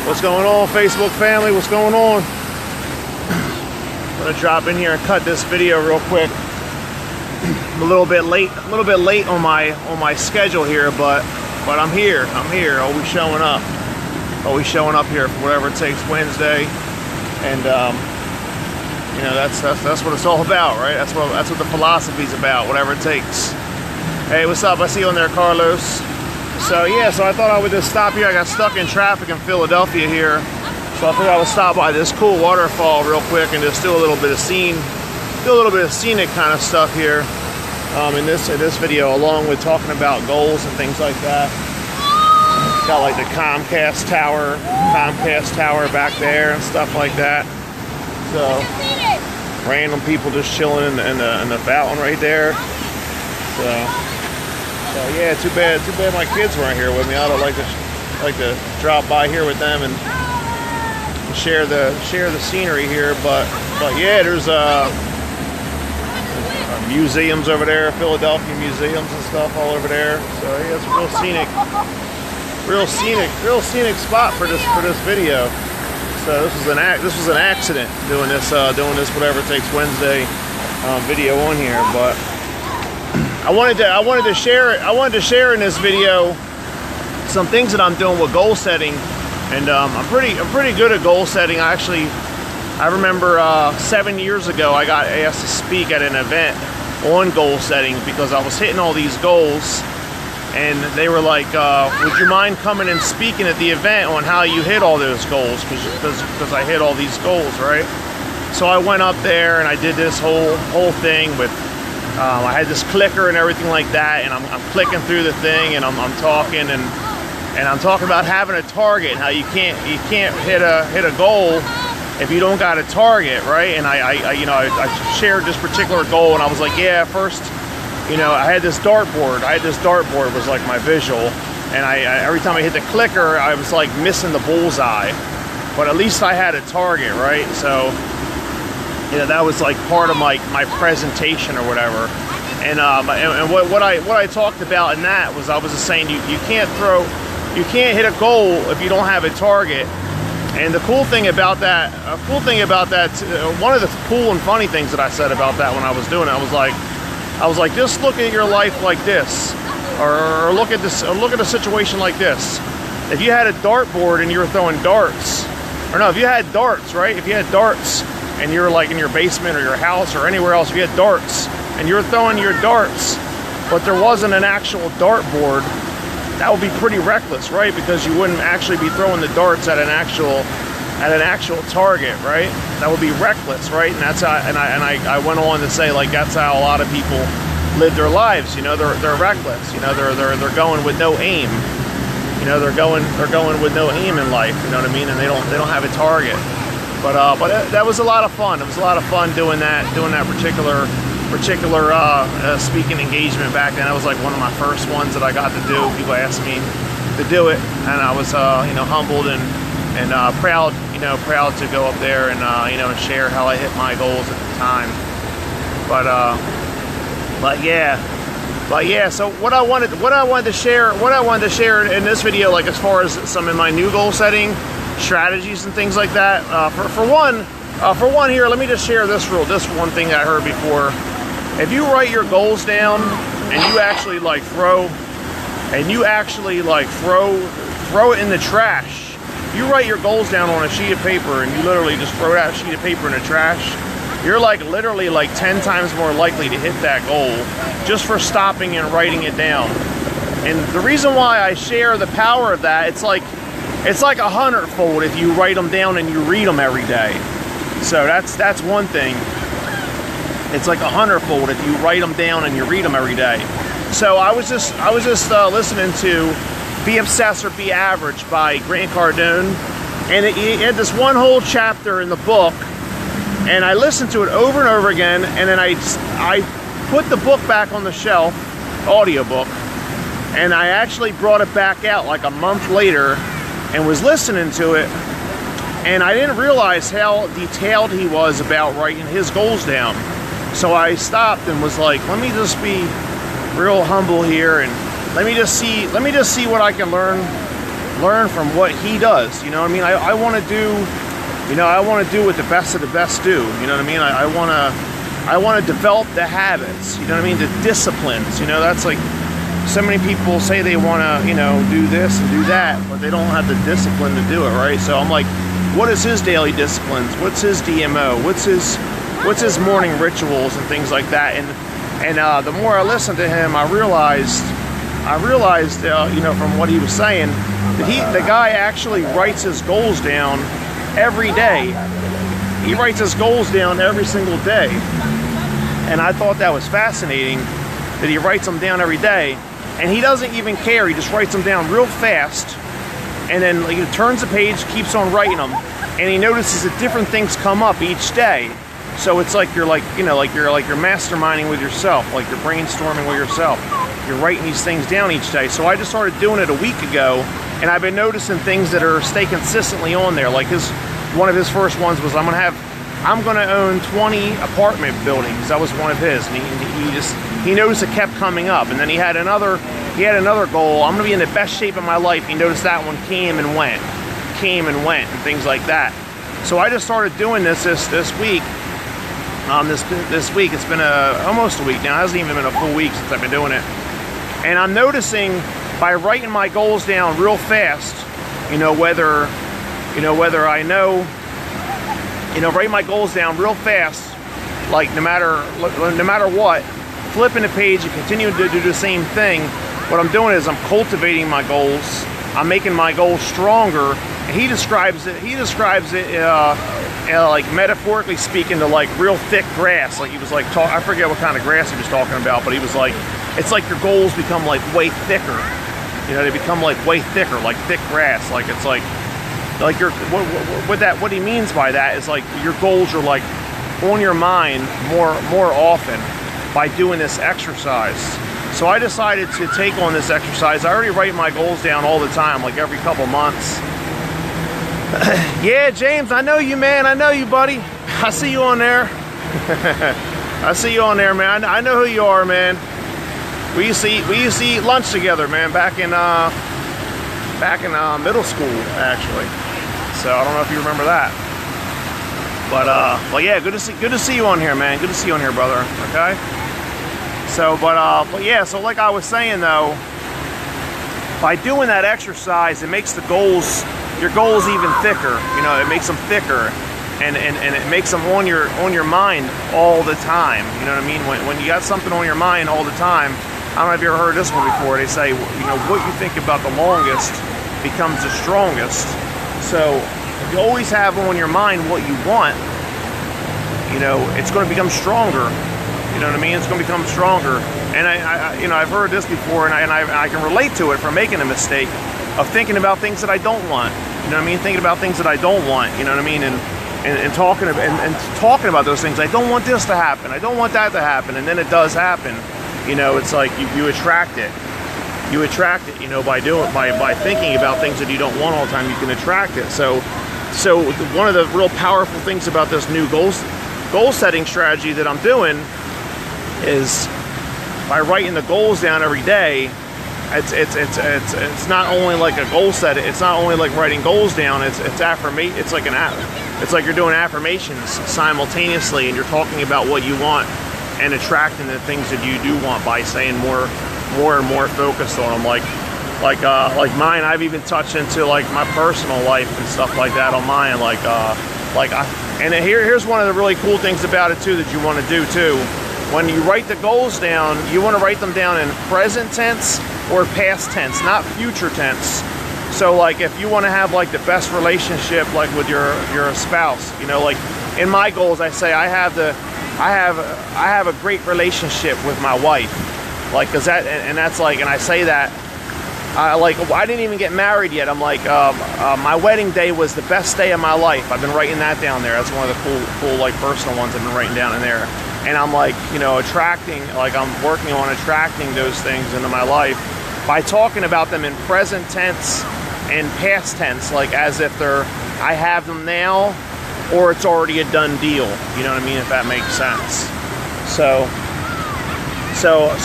What's going on, Facebook family? What's going on? I'm gonna drop in here and cut this video real quick. I'm a little bit late on my schedule here, but I'm here. Always showing up here for whatever it takes Wednesday, and you know, that's what it's all about, right? That's what the philosophy's about. Whatever it takes. Hey, what's up? I see you on there, Carlos. So yeah, so I thought I would just stop here. I got stuck in traffic in Philadelphia here, so I figured I would stop by this cool waterfall real quick and just do a little bit of scenic kind of stuff here in this video, along with talking about goals and things like that. Got like the Comcast tower back there and stuff like that. So random people just chilling in the fountain right there. So yeah, too bad my kids weren't here with me. I'd like to drop by here with them and share the scenery here. But yeah, there's museums over there, Philadelphia museums and stuff all over there. So yeah, it's a real scenic spot for this video. So this was an accident doing this whatever it takes Wednesday video on here, but I wanted to share in this video some things that I'm doing with goal setting, and I'm pretty good at goal setting. I remember 7 years ago I got asked to speak at an event on goal setting because I was hitting all these goals. And they were like, would you mind coming and speaking at the event on how you hit all those goals? Because I hit all these goals, right? So I went up there and I did this whole thing with, I had this clicker and everything like that, and I'm clicking through the thing, and I'm talking and I'm talking about having a target, and how you can't hit a goal if you don't got a target, right? And I shared this particular goal, and I was like, yeah, first, you know, I had this dartboard. Was like my visual, and every time I hit the clicker, I was like missing the bullseye. But at least I had a target, right? So, you know, that was like part of my presentation or whatever. And what I talked about in that was, I was just saying you can't hit a goal if you don't have a target. And the cool thing about that, one of the cool and funny things that I said about that when I was doing it, I was like, just look at your life like this, or look at this, or look at a situation like this. If you had a dartboard and you were throwing darts, or no, if you had darts, right? If you had darts and you were like in your basement or your house or anywhere else, if you had darts and you were throwing your darts, but there wasn't an actual dartboard, that would be pretty reckless, right? Because you wouldn't actually be throwing the darts at an actual target, right? That would be reckless, right? And that's how, and I went on to say, like, that's how a lot of people live their lives. You know, they're reckless. You know, they're going with no aim. You know, they're going with no aim in life. You know what I mean? And they don't have a target. But that was a lot of fun. It was a lot of fun doing that particular speaking engagement back then. That was like one of my first ones that I got to do. People asked me to do it, and I was you know, humbled and proud, you know, proud to go up there and you know, and share how I hit my goals at the time. But yeah. So what I wanted to share in this video, like as far as some of my new goal setting strategies and things like that. For one here, let me just share this one thing I heard before. If you write your goals down and you actually throw it in the trash. You write your goals down on a sheet of paper and you literally just throw that sheet of paper in the trash, you're literally 10 times more likely to hit that goal just for stopping and writing it down. And the reason why I share the power of that, it's like 100-fold if you write them down and you read them every day. So that's one thing. It's like 100-fold if you write them down and you read them every day. So I was just listening to Be Obsessed or Be Average by Grant Cardone, and he had this one whole chapter in the book, and I listened to it over and over again, and then I put the book back on the shelf, audiobook, and I actually brought it back out like a month later and was listening to it, and I didn't realize how detailed he was about writing his goals down. So I stopped and was like, let me just be real humble here, and let me just see what I can learn learn from what he does. You know what I mean? I want to do, you know, I want to do what the best of the best do. You know what I mean? I want to develop the habits. You know what I mean? The disciplines. You know, that's like, so many people say they want to, you know, do this and do that, but they don't have the discipline to do it, right? So I'm like, what is his daily disciplines? What's his DMO? What's his morning rituals and things like that? And the more I listened to him, I realized, you know, from what he was saying, that the guy actually writes his goals down every day. He writes his goals down every single day. And I thought that was fascinating, that he writes them down every day. And he doesn't even care. He just writes them down real fast. And then he turns the page, keeps on writing them. And he notices that different things come up each day. So it's like you're you're masterminding with yourself, like you're brainstorming with yourself. You're writing these things down each day. So I just started doing it a week ago, and I've been noticing things that are stay consistently on there. Like one of his first ones was, I'm gonna own 20 apartment buildings. That was one of his, and he noticed it kept coming up. And then he had another goal. I'm gonna be in the best shape of my life. He noticed that one came and went, and things like that. So I just started doing this week. This week, it's been almost a week now. It hasn't even been a full week since I've been doing it. And I'm noticing, by writing my goals down real fast, write my goals down real fast, like no matter what, flipping the page and continuing to do the same thing. What I'm doing is I'm cultivating my goals. I'm making my goals stronger. And he describes it like metaphorically speaking, to like real thick grass. Like he was like, I forget what kind of grass he was talking about, but he was like, it's like your goals become like way thicker. You know, they become like way thicker, like thick grass. Like it's like your what he means by that is like your goals are like on your mind more often by doing this exercise. So I decided to take on this exercise. I already write my goals down all the time, like every couple months. Yeah, James, I know you, man. I know you, buddy. I see you on there. I see you on there, man. I know who you are, man. We used to eat lunch together, man, back in middle school, actually. So I don't know if you remember that. But yeah, good to see you on here, man. Good to see you on here, brother. Okay. So, but yeah, so like I was saying though, by doing that exercise, it makes your goals even thicker. You know, it makes them thicker, and it makes them on your mind all the time. You know what I mean? When you got something on your mind all the time, I don't know if you ever heard this one before. They say, you know, what you think about the longest becomes the strongest. So if you always have on your mind what you want, you know, it's going to become stronger. You know what I mean? It's going to become stronger. And I've heard this before, and I can relate to it from making a mistake of thinking about things that I don't want. You know what I mean? Thinking about things that I don't want. You know what I mean? And talking about those things. I don't want this to happen. I don't want that to happen. And then it does happen. You know, it's like you attract it. You attract it. You know, by thinking about things that you don't want all the time, you can attract it. So one of the real powerful things about this new goal setting strategy that I'm doing is by writing the goals down every day. It's not only like a goal set. It's not only like writing goals down. It's like you're doing affirmations simultaneously, and you're talking about what you want and attracting the things that you do want by saying more and more focused on them. Like mine, I've even touched into like my personal life and stuff like that on mine. And here's one of the really cool things about it too that you want to do too. When you write the goals down, you want to write them down in present tense or past tense, not future tense. So like if you want to have like the best relationship like with your spouse, you know, like in my goals I say I have a great relationship with my wife. Like, cause that's like, and I say that I didn't even get married yet. I'm like, my wedding day was the best day of my life. I've been writing that down there. That's one of the cool like personal ones I've been writing down in there. And I'm like, you know, I'm working on attracting those things into my life by talking about them in present tense and past tense, like as if I have them now or it's already a done deal. You know what I mean? If that makes sense. So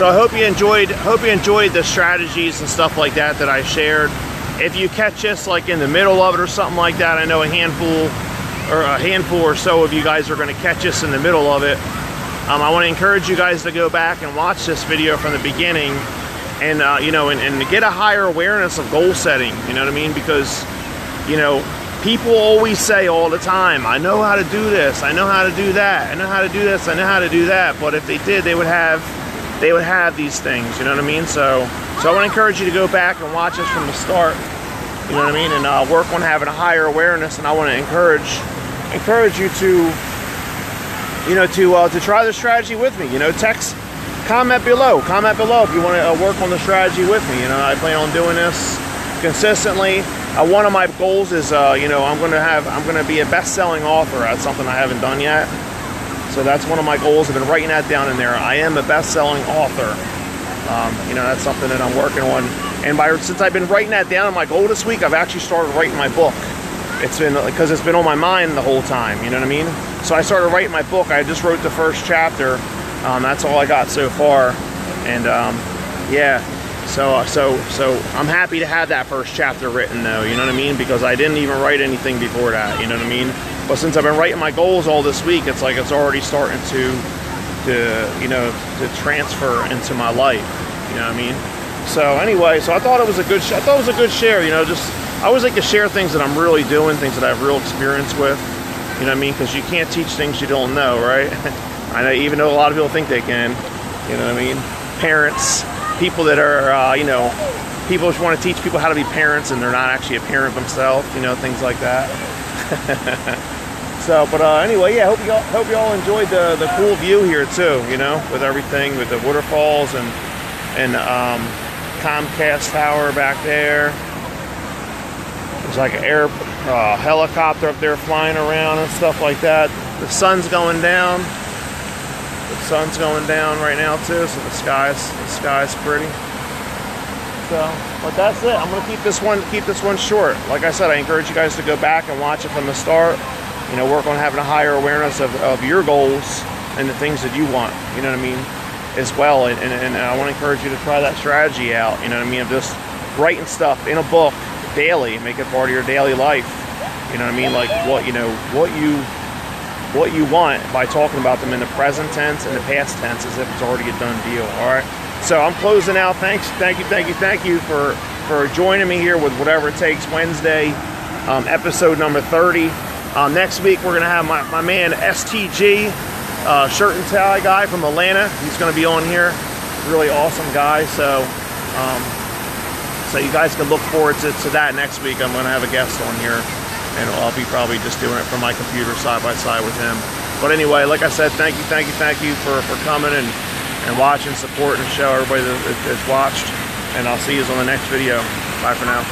I hope you enjoyed the strategies and stuff like that I shared. if you catch this like in the middle of it or something like that, I know a handful or so of you guys are going to catch this in the middle of it. I want to encourage you guys to go back and watch this video from the beginning, and you know, and get a higher awareness of goal setting. You know what I mean? Because, you know, people always say all the time, I know how to do this, I know how to do that, I know how to do this, I know how to do that. But if they did, they would have these things. You know what I mean? So I want to encourage you to go back and watch this from the start. You know what I mean? And work on having a higher awareness. And I want to encourage you to, you know, to try the strategy with me. You know, comment below if you want to work on the strategy with me. You know, I plan on doing this consistently. One of my goals is, you know, I'm going to be a best-selling author. That's something I haven't done yet. So that's one of my goals. I've been writing that down in there. I am a best-selling author. You know, that's something that I'm working on. And since I've been writing that down in my goal this week, I've actually started writing my book. It's been, because it's been on my mind the whole time, you know what I mean? So I started writing my book. I just wrote the first chapter. That's all I got so far. And yeah, so I'm happy to have that first chapter written though, you know what I mean? Because I didn't even write anything before that, you know what I mean? But since I've been writing my goals all this week, it's like it's already starting to you know, to transfer into my life, you know what I mean? So anyway, so I thought it was a good share, you know. Just I always like to share things that I'm really doing, things that I have real experience with, you know what I mean? Because you can't teach things you don't know, right? I know, even though a lot of people think they can, you know what I mean? Parents, people that are, you know, people just want to teach people how to be parents and they're not actually a parent themselves, you know, things like that. So, but anyway, yeah, hope y'all enjoyed the cool view here too, you know, with everything, with the waterfalls and Comcast tower back there. There's like an helicopter up there flying around and stuff like that. The sun's going down. The sun's going down right now too, so the sky's pretty. So, but that's it. I'm gonna keep this one short. Like I said, I encourage you guys to go back and watch it from the start. You know, work on having a higher awareness of your goals and the things that you want. You know what I mean? As well, and I want to encourage you to try that strategy out. You know what I mean? Of just writing stuff in a book daily, make it part of your daily life. You know what I mean? Like what you want by talking about them in the present tense and the past tense as if it's already a done deal. All right. So I'm closing out. Thank you for joining me here with Whatever It Takes Wednesday, episode number 30. Next week we're gonna have my man STG. Shirt and tie guy from Atlanta. He's going to be on here. Really awesome guy. So you guys can look forward to that next week. I'm going to have a guest on here, and I'll be probably just doing it from my computer side by side with him. But anyway, like I said, thank you for coming and watching, support, and show everybody that's watched. And I'll see you on the next video. Bye for now.